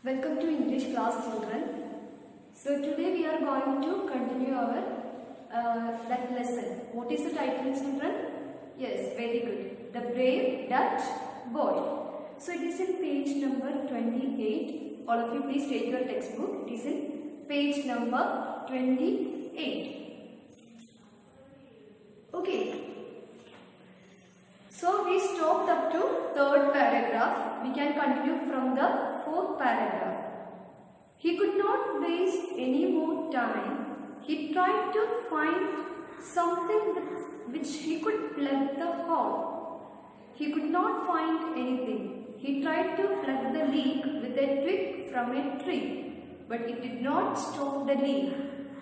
Welcome to English class, children. So today we are going to continue our that lesson. What is the title, children? Yes, very good. The Brave Dutch Boy. So it is in page number 28. All of you please take your textbook. It is in page number 28. Okay. So we stopped up to third paragraph. We can continue from the fourth paragraph. He could not waste any more time. He tried to find something which he could plug the hole. He could not find anything. He tried to plug the leak with a twig from a tree, but it did not stop the leak.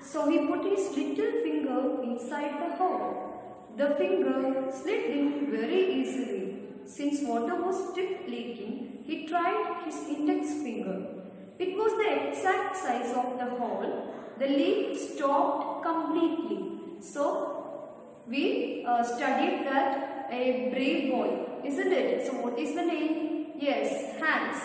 So he put his little finger inside the hole. The finger slid in very easily. Since water was still leaking, he tried his index finger. It was the exact size of the hole. The leak stopped completely. So, we studied that a brave boy, isn't it? So, what is the name? Yes, Hans.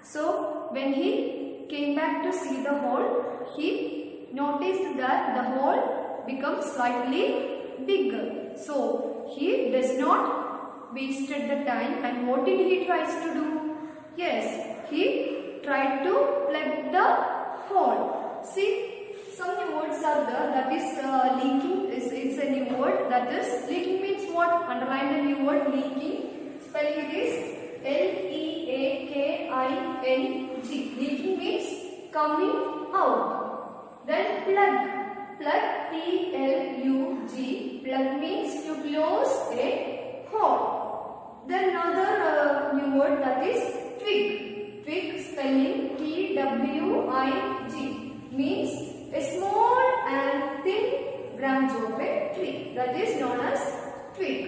So, when he came back to see the hole, he noticed that the hole becomes slightly bigger. So, he does not wasted the time, and what did he tries to do? Yes, he tried to plug the hole. See, some new words are there. That is leaking is a new word. That is leaking means what? Underline the new word leaking. Spelling it is Leaking. Leaking means coming out. Then plug. Plug, Plug. Plug means to close a hole. Then another new word, that is twig. Twig spelling Twig means a small and thin branch of a tree. That is known as twig.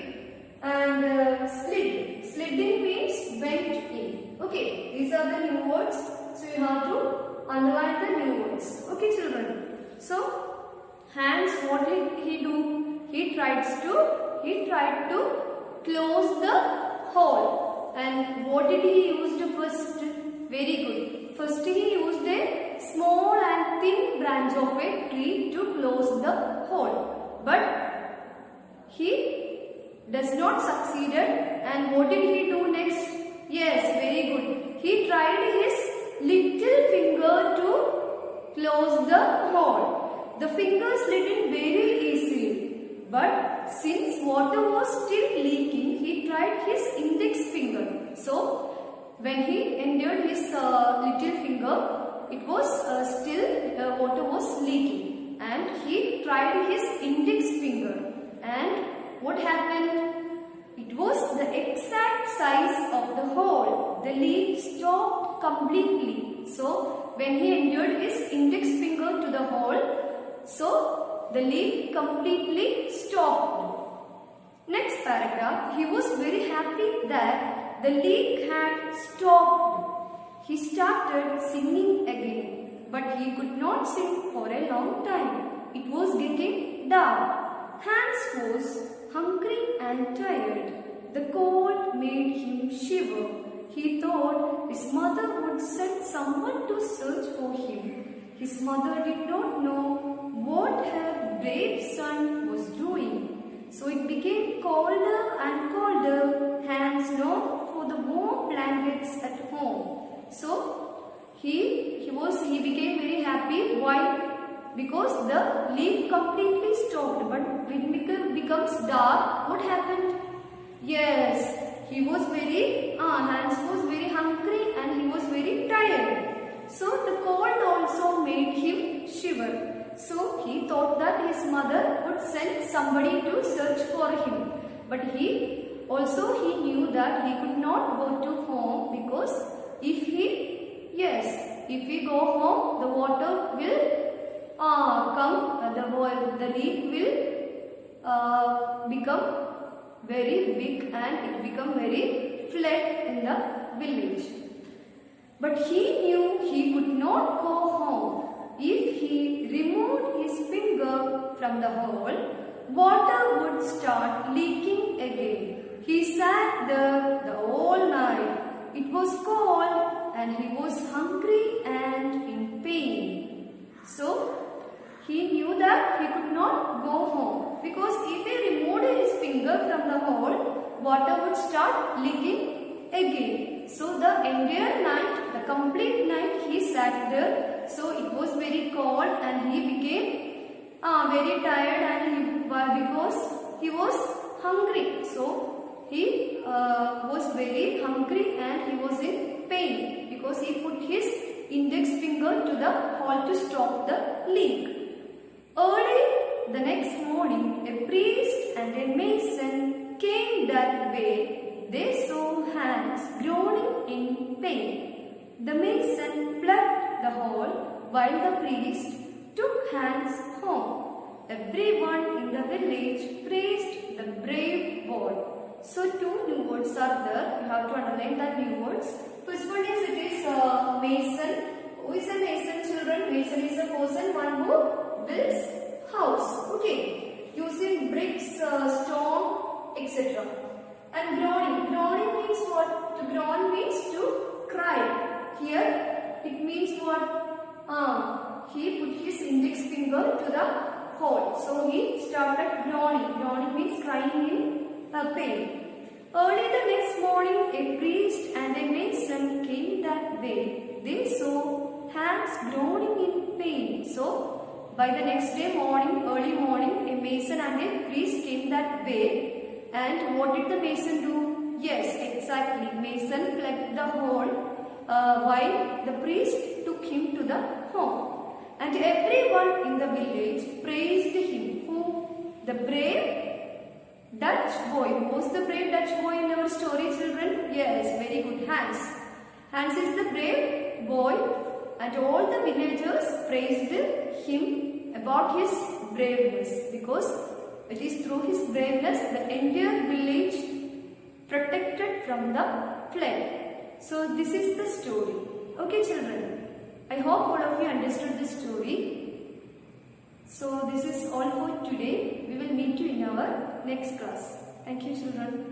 And slid. Sliding means went in. Okay, these are the new words. So you have to underline the new words. Okay, children. So Hans, what did he do? He tried to close the hole. And what did he use first? Very good. First he used a small and thin branch of a tree to close the hole. But he does not succeeded. And what did he do next? Yes, very good. He tried his little finger to close the hole. The finger slid in very easily, but since water was still leaking, he tried his index finger. So, when he entered his little finger, it was still water was leaking, and he tried his index finger. And what happened? It was the exact size of the hole. The leak stopped completely. So, when he entered his index finger to the hole, so the leak completely stopped. Next paragraph, he was very happy that the leak had stopped. He started singing again, but he could not sing for a long time. It was getting dark. Hans was hungry and tired. The cold made him shiver. He thought his mother would send someone to search for him. His mother did not know what her brave son was doing. So it became colder and colder. Hans longed for the warm blankets at home. So he became very happy. Why? Because the leak completely stopped. But when it becomes dark, what happened? Yes, Hans was very hungry and he was very tired. So the cold also made him shiver. So he thought that his mother would send somebody to search for him. But he knew that he could not go to home, because if he go home, the water will come, the leak will become very big and it become very flood in the village. But he knew he could not go home. If he removed his finger from the hole, water would start leaking again. He sat there the whole night. It was cold and he was hungry and in pain. So he knew that he could not go home because if he removed his finger from the hole, water would start leaking again. So the entire night, the complete night, he sat there. So it was very cold and he became very tired and because he was hungry. So he was very hungry and he was in pain because he put his index finger to the hole to stop the leak. Early the next morning, a priest and a mason came that way. They saw Hans groaning in pain. The mason plugged the hole while the priest took Hans home. Everyone in the village praised the brave boy. So two new words are there. You have to underline the new words. First one is it is mason. Who is a mason, children? Mason is a person one who builds house. Okay. Using bricks, stone, etc. And groaning. Groaning means what? To groan means to cry. Here it means what? He put his index finger to the hole. So he started groaning. Groaning means crying in pain. Early the next morning, a priest and a mason came that way. They saw Hans groaning in pain. So by the next day morning, early morning, a mason and a priest came that way. And what did the mason do? Yes, exactly. Mason plugged the hole while the priest took him to the home. And everyone in the village praised him. Who? The brave Dutch boy. Who was the brave Dutch boy in our story, children? Yes, very good. Hans. Hans is the brave boy and all the villagers praised him about his braveness because it is through his braveness the entire village protected from the flood. So this is the story. Okay, children. I hope all of you understood this story. So this is all for today. We will meet you in our next class. Thank you, children.